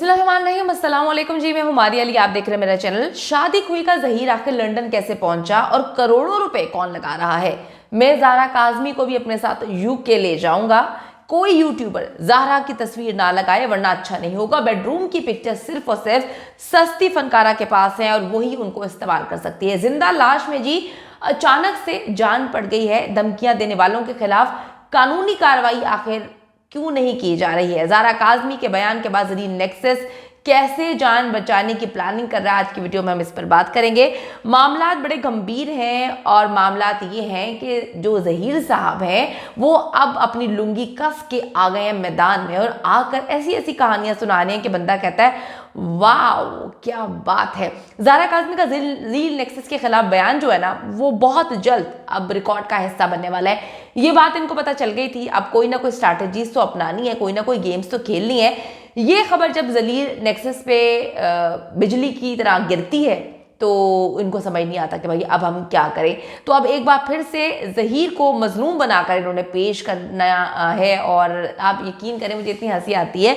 बिस्मिल्लाहिर्रहमानिर्रहीम, अस्सलाम वालेकुम जी। मैं हूं मारिया अली, आप देख रहे हैं मेरा चैनल। शादी हुई का ज़हीर आखिर लंदन कैसे पहुंचा और करोड़ों रुपए कौन लगा रहा है। मैं ज़ारा काज़मी को भी अपने साथ यूके ले जाऊंगा। कोई यूट्यूबर ज़ारा की तस्वीर ना लगाए वरना अच्छा नहीं होगा। बेडरूम की पिक्चर सिर्फ और सिर्फ सस्ती फनकारा के पास है और वही उनको इस्तेमाल कर सकती है। जिंदा लाश में जी अचानक से जान पड़ गई है। धमकियां देने वालों के खिलाफ कानूनी कार्रवाई आखिर क्यों नहीं की जा रही है। ज़ारा काज़मी के बयान के बाद ज़रीन नेक्सस कैसे जान बचाने की प्लानिंग कर रहा है, आज की वीडियो में हम इस पर बात करेंगे। मामलात बड़े गंभीर हैं और मामलात ये हैं कि जो ज़हीर साहब हैं वो अब अपनी लुंगी कस के आ गए हैं मैदान में और आकर ऐसी ऐसी कहानियां सुना रहे हैं कि बंदा कहता है वाह क्या बात है। ज़ारा काज़मी का ज़रीन नेक्सस के खिलाफ बयान जो है ना वो बहुत जल्द अब रिकॉर्ड का हिस्सा बनने वाला है। ये बात इनको पता चल गई थी। अब कोई ना कोई स्ट्रैटेजीज तो अपनानी है, कोई ना कोई गेम्स तो खेलनी है। ये खबर जब ज़रीन नेक्सस पे बिजली की तरह गिरती है तो इनको समझ नहीं आता कि भाई अब हम क्या करें। तो अब एक बार फिर से ज़हीर को मजलूम बनाकर इन्होंने पेश करना है और आप यकीन करें मुझे इतनी हंसी आती है।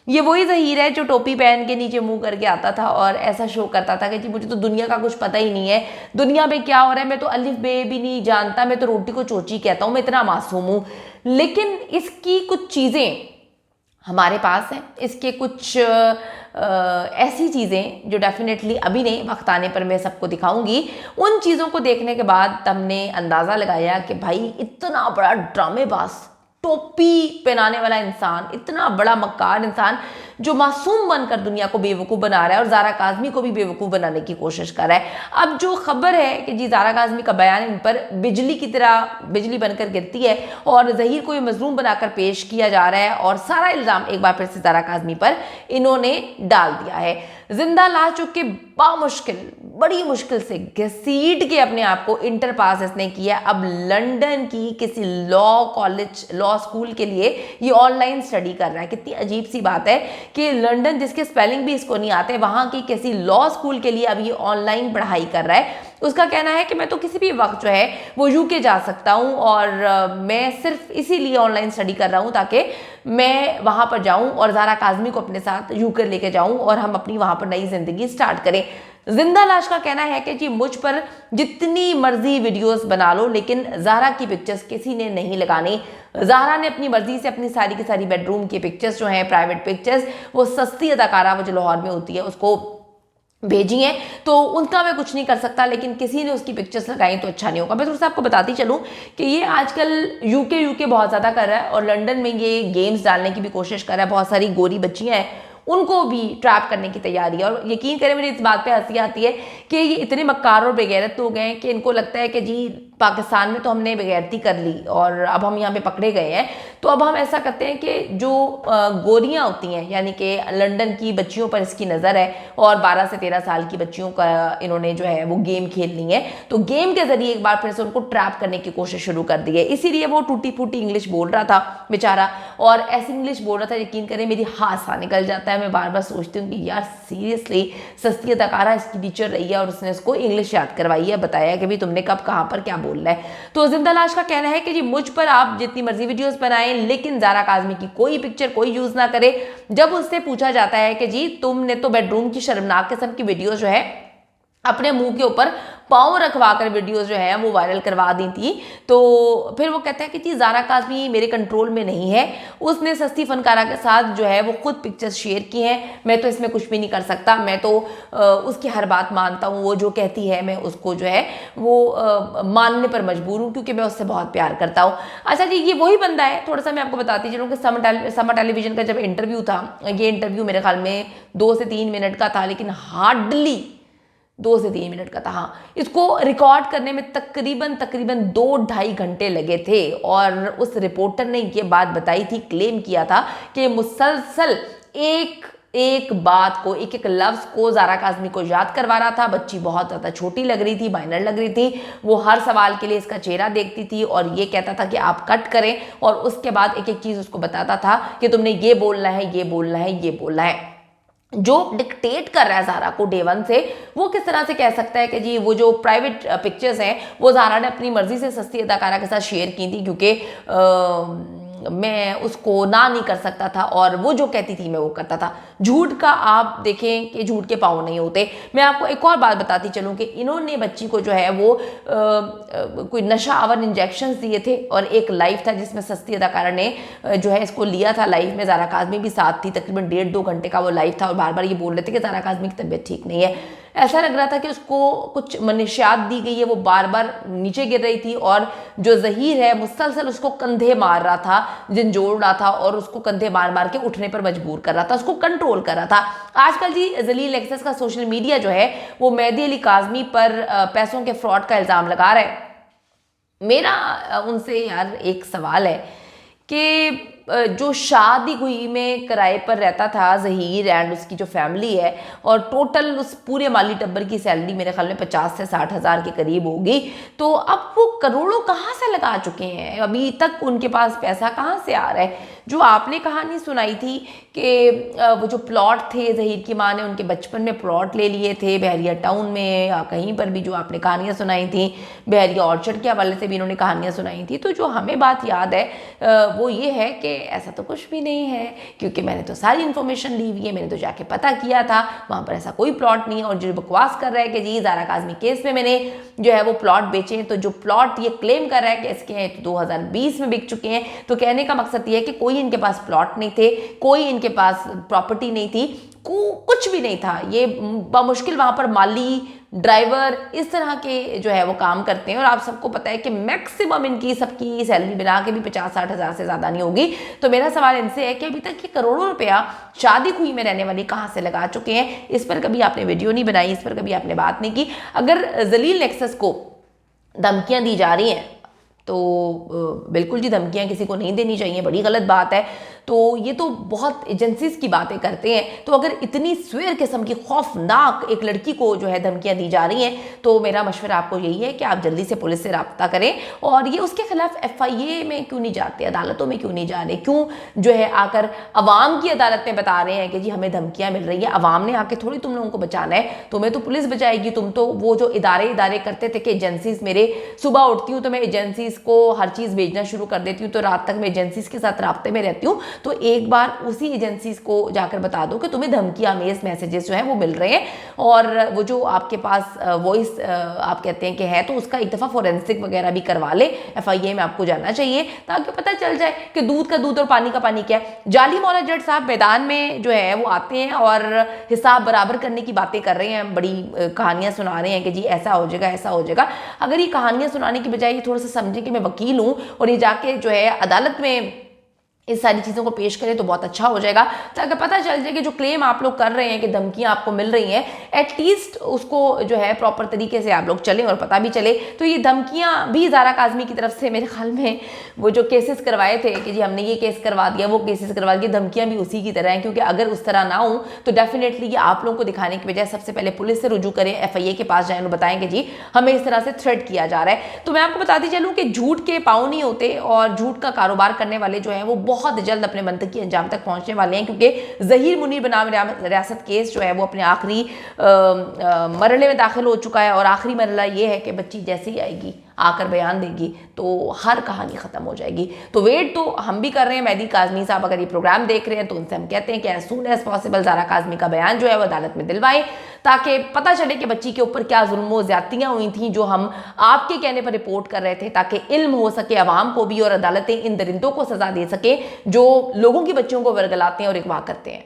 ये वही ज़हीर है जो टोपी पहन के नीचे मुंह करके आता था और ऐसा शो करता था कि जी मुझे तो दुनिया का कुछ पता ही नहीं है, दुनिया में क्या हो रहा है, मैं तो अलिफ बे भी नहीं जानता, मैं तो रोटी को चोची कहता हूँ, मैं इतना मासूम हूँ। लेकिन इसकी कुछ चीज़ें हमारे पास हैं, इसके कुछ ऐसी चीज़ें जो डेफिनेटली अभी नहीं, वक्त आने पर मैं सबको दिखाऊंगी। उन चीज़ों को देखने के बाद हमने अंदाज़ा लगाया कि भाई इतना बड़ा ड्रामेबाज, टोपी पहनाने वाला इंसान, इतना बड़ा मक्कार इंसान जो मासूम बनकर दुनिया को बेवकूफ़ बना रहा है और ज़ारा काज़मी को भी बेवकूफ़ बनाने की कोशिश कर रहा है। अब जो खबर है कि जी ज़ारा काज़मी का बयान इन पर बिजली की तरह बिजली बनकर गिरती है और ज़हीर को ये मजलूम बनाकर पेश किया जा रहा है और सारा इल्ज़ाम एक बार फिर से ज़ारा काज़मी पर इन्होंने डाल दिया है। जिंदा लाश चुके बामुश्किल, बड़ी मुश्किल से घसीट के अपने आप को इंटर पास इसने किया। अब लंदन की किसी लॉ कॉलेज, लॉ स्कूल के लिए ये ऑनलाइन स्टडी कर रहा है। कितनी अजीब सी बात है कि लंदन, जिसके स्पेलिंग भी इसको नहीं आते, वहाँ की किसी लॉ स्कूल के लिए अब ये ऑनलाइन पढ़ाई कर रहा है। उसका कहना है कि मैं तो किसी भी वक्त जो है वो यूके जा सकता हूँ और मैं सिर्फ इसीलिए ऑनलाइन स्टडी कर रहा हूँ ताकि मैं वहाँ पर जाऊँ और ज़ारा काज़मी को अपने साथ यूके लेके जाऊँ और हम अपनी वहाँ पर नई ज़िंदगी स्टार्ट करें। जिंदा लाश का कहना है कि जी मुझ पर जितनी मर्जी वीडियोस बना लो लेकिन ज़ारा की पिक्चर्स किसी ने नहीं लगानी। ज़ारा ने अपनी मर्जी से अपनी सारी की सारी बेडरूम की पिक्चर्स जो हैं, प्राइवेट पिक्चर्स, वो सस्ती अदाकारा वो जो लाहौर में होती है उसको भेजी हैं, तो उनका मैं कुछ नहीं कर सकता। लेकिन किसी ने उसकी पिक्चर्स लगाई तो अच्छा नहीं होगा। मैं थोड़ा सा आपको बताती चलूँ कि ये आजकल यूके बहुत ज़्यादा कर रहा है और लंदन में ये गेम्स डालने की भी कोशिश कर रहा है। बहुत सारी गोरी बच्चियाँ हैं, उनको भी ट्रैप करने की तैयारी है। और यकीन करें मुझे इस बात पे हंसी आती है कि ये इतने मक्कार और बेगैरत हो गए हैं कि इनको लगता है कि जी पाकिस्तान में तो हमने बेगैरती कर ली और अब हम यहाँ पे पकड़े गए हैं, तो अब हम ऐसा करते हैं कि जो गोरियाँ होती हैं, यानी कि लंदन की बच्चियों पर इसकी नज़र है और 12 से 13 साल की बच्चियों का इन्होंने जो है वो गेम खेलनी है, तो गेम के ज़रिए एक बार फिर से उनको ट्रैप करने की कोशिश शुरू कर दी है। इसीलिए वो टूटी फूटी इंग्लिश बोल रहा था बेचारा, और ऐसी इंग्लिश बोल रहा था यकीन करें मेरी हादसा निकल जाता है। मैं बार बार सोचती हूँ कि यार सीरियसली सस्ती अदाकारा इसकी टीचर रही है और उसने उसको इंग्लिश याद करवाई है, बताया कि भाई तुमने कब कहाँ पर क्या बोलना है। तो जिंदा लाश का कहना है कि जी मुझ पर आप जितनी मर्जी वीडियोस बनाएं लेकिन ज़ारा काज़मी की कोई पिक्चर कोई यूज ना करे। जब उससे पूछा जाता है कि जी तुमने तो बेडरूम की शर्मनाक किस्म की वीडियोस जो है अपने मुंह के ऊपर पाँव रखवा कर वीडियोस जो है वो वायरल करवा दी थी, तो फिर वो कहता है कि जी ज़ारा काज़मी मेरे कंट्रोल में नहीं है, उसने सस्ती फनकारा के साथ जो है वो खुद पिक्चर्स शेयर की हैं, मैं तो इसमें कुछ भी नहीं कर सकता, मैं तो उसकी हर बात मानता हूँ, वो जो कहती है मैं उसको जो है वो मानने पर मजबूर हूँ क्योंकि मैं उससे बहुत प्यार करता हूँ। अच्छा जी, ये वही बंदा है, थोड़ा सा मैं आपको बताती चलूँ कि समर टेलीविजन का जब इंटरव्यू था, ये इंटरव्यू मेरे ख्याल में 2 से 3 मिनट का था, लेकिन हार्डली 2 से 3 मिनट का था। हाँ, इसको रिकॉर्ड करने में तकरीबन 2-2.5 घंटे लगे थे और उस रिपोर्टर ने ये बात बताई थी, क्लेम किया था कि मुसलसल एक बात को, एक लफ्ज़ को ज़ारा काज़मी को याद करवा रहा था। बच्ची बहुत ज़्यादा छोटी लग रही थी, माइनर लग रही थी, वो हर सवाल के लिए इसका चेहरा देखती थी और ये कहता था कि आप कट करें और उसके बाद एक एक चीज़ उसको बताता था कि तुमने ये बोलना है, ये बोलना है, ये बोलना है। जो डिक्टेट कर रहा है ज़ारा को डे वन से, वो किस तरह से कह सकता है कि जी वो जो प्राइवेट पिक्चर्स हैं वो ज़ारा ने अपनी मर्जी से सस्ती अदाकारा के साथ शेयर की थी, क्योंकि मैं उसको ना नहीं कर सकता था और वो जो कहती थी मैं वो करता था। झूठ का आप देखें कि झूठ के पाँव नहीं होते। मैं आपको एक और बात बताती चलूँ कि इन्होंने बच्ची को जो है वो कोई नशा आवर इंजेक्शन दिए थे और एक लाइव था जिसमें सस्ती अदाकारा ने जो है इसको लिया था। लाइव में ज़ारा काज़मी भी साथ थी, तकरीबन 1.5-2 घंटे का वो लाइव था और बार बार ये बोल रहे थे कि ज़ारा काज़मी की तबीयत ठीक नहीं है। ऐसा लग रहा था कि उसको कुछ मनशियात दी गई है, वो बार बार नीचे गिर रही थी और जो ज़हीर है मुसलसल उसको कंधे मार रहा था, झंझोड़ रहा था और उसको कंधे मार मार के उठने पर मजबूर कर रहा था, उसको कंट्रोल कर रहा था। आजकल जी जलील एक्सेस का सोशल मीडिया जो है वो मेहदी अली काज़मी पर पैसों के फ्रॉड का इल्ज़ाम लगा रहा है। मेरा उनसे यार एक सवाल है कि जो शादी हुई में किराए पर रहता था ज़हीर एंड उसकी जो फैमिली है और टोटल उस पूरे माली टब्बर की सैलरी मेरे ख्याल में 50 से 60 हज़ार के करीब होगी, तो अब वो करोड़ों कहाँ से लगा चुके हैं? अभी तक उनके पास पैसा कहाँ से आ रहा है? जो आपने कहानी सुनाई थी कि वो जो प्लॉट थे ज़हीर की माँ ने उनके बचपन में प्लॉट ले लिए थे बहरिया टाउन में या कहीं पर भी, जो आपने कहानियाँ सुनाई थी बहरिया ऑर्चर्ड के हवाले से भी इन्होंने कहानियाँ सुनाई थी, तो जो हमें बात याद है वो ये है कि ऐसा तो कुछ भी नहीं है, क्योंकि मैंने तो सारी इन्फॉर्मेशन ली हुई है, मैंने तो जाके पता किया था, वहाँ पर ऐसा कोई प्लॉट नहीं है। और जो बकवास कर रहा है कि जी ज़ारा काज़मी केस में मैंने जो है वो प्लॉट बेचे हैं, तो जो प्लॉट ये क्लेम कर रहा है कि इसके हैं तो 2020 में बिक चुके हैं, तो कहने का मकसद ये है कि कोई इनके पास प्लॉट नहीं थे, कोई इनके पास प्रॉपर्टी नहीं थी, कुछ भी नहीं था। ये बामुश्किल वहाँ पर माली ड्राइवर इस तरह के जो है वो काम करते हैं और आप सबको पता है कि मैक्सिमम इनकी सबकी सैलरी मिला के भी 50-60 हज़ार से ज़्यादा नहीं होगी। तो मेरा सवाल इनसे है कि अभी तक ये करोड़ों रुपया शादी खुई में रहने वाली कहाँ से लगा चुके हैं? इस पर कभी आपने वीडियो नहीं बनाई, इस पर कभी आपने बात नहीं की। अगर जलील नेक्सस को धमकियाँ दी जा रही हैं तो बिल्कुल जी धमकियाँ किसी को नहीं देनी चाहिए, बड़ी गलत बात है। तो ये तो बहुत एजेंसीज की बातें करते हैं, तो अगर इतनी स्वेर किस्म की खौफनाक एक लड़की को जो है धमकियाँ दी जा रही हैं, तो मेरा मशवरा आपको यही है कि आप जल्दी से पुलिस से रब्ता करें और ये उसके खिलाफ FIA में क्यों नहीं जाते, अदालतों में क्यों नहीं जा रहे, क्यों जो है आकर अवाम की अदालत में बता रहे हैं कि जी हमें धमकियाँ मिल रही है। अवाम ने आके थोड़ी तुम लोगों को बचाना है, तुम्हें तो पुलिस बचाएगी। तुम तो वो जो इदारे करते थे कि एजेंसीज, मेरे सुबह उठती हूँ तो मैं एजेंसीज को हर चीज़ भेजना शुरू कर देती हूँ, तो रात तक मैं एजेंसीज के साथ राब्ते में रहती हूँ, तो एक बार उसी एजेंसीज को जाकर बता दो कि तुम्हें धमकी आमेज मैसेजेस जो है वो मिल रहे हैं और वो जो आपके पास वॉइस आप कहते हैं कि है, तो उसका एक दफ़ा फोरेंसिक वगैरह भी करवा ले। FIA में आपको जाना चाहिए ताकि पता चल जाए कि दूध का दूध और पानी का पानी क्या है। जाली मौला जट साहब मैदान में जो है वो आते हैं और हिसाब बराबर करने की बातें कर रहे हैं, बड़ी कहानियाँ सुना रहे हैं कि जी ऐसा हो जाएगा ऐसा हो जाएगा। अगर ये कहानियाँ सुनाने की बजाय ये थोड़ा सा समझें कि मैं वकील हूँ और ये जाके जो है अदालत में इस सारी चीज़ों को पेश करें तो बहुत अच्छा हो जाएगा, ताकि पता चल जाए कि जो क्लेम आप लोग कर रहे हैं कि धमकियां आपको मिल रही हैं, एटलीस्ट उसको जो है प्रॉपर तरीके से आप लोग चलें और पता भी चले। तो ये धमकियां भी ज़ारा काज़मी की तरफ से मेरे ख्याल में वो जो केसेस करवाए थे कि जी हमने ये केस करवा दिया, वो केसेस करवा दिए, धमकियाँ भी उसी की तरह हैं। क्योंकि अगर उस तरह ना हो तो डेफिनेटली ये आप लोगों को दिखाने की बजाय सबसे पहले पुलिस से रुजू करें, FIA के पास जाएँ और बताएं कि जी हमें इस तरह से थ्रेट किया जा रहा है। तो मैं आपको बताती चलूँ कि झूठ के पाँव नहीं होते और झूठ का कारोबार करने वाले जो है वो बहुत जल्द अपने मंतकी अंजाम तक पहुंचने वाले हैं। क्योंकि ज़हीर मुनीर बनाम रियासत केस जो है वो अपने आखिरी मरहले में दाखिल हो चुका है और आखिरी मरहला ये है कि बच्ची जैसे ही आएगी आकर बयान देगी तो हर कहानी ख़त्म हो जाएगी। तो वेट तो हम भी कर रहे हैं। मेहदी काज़मी साहब अगर ये प्रोग्राम देख रहे हैं तो उनसे हम कहते हैं कि as soon as possible Zara Kazmi का बयान जो है वो अदालत में दिलवाएं, ताकि पता चले कि बच्ची के ऊपर क्या जुल्म ज़्यादतियाँ हुई थी जो हम आपके कहने पर रिपोर्ट कर रहे थे, ताकि इल्म हो सके आवाम को भी और अदालतें इन दरिंदों को सज़ा दे सके जो लोगों की बच्चियों को वर्गलाते हैं और अगवा करते हैं।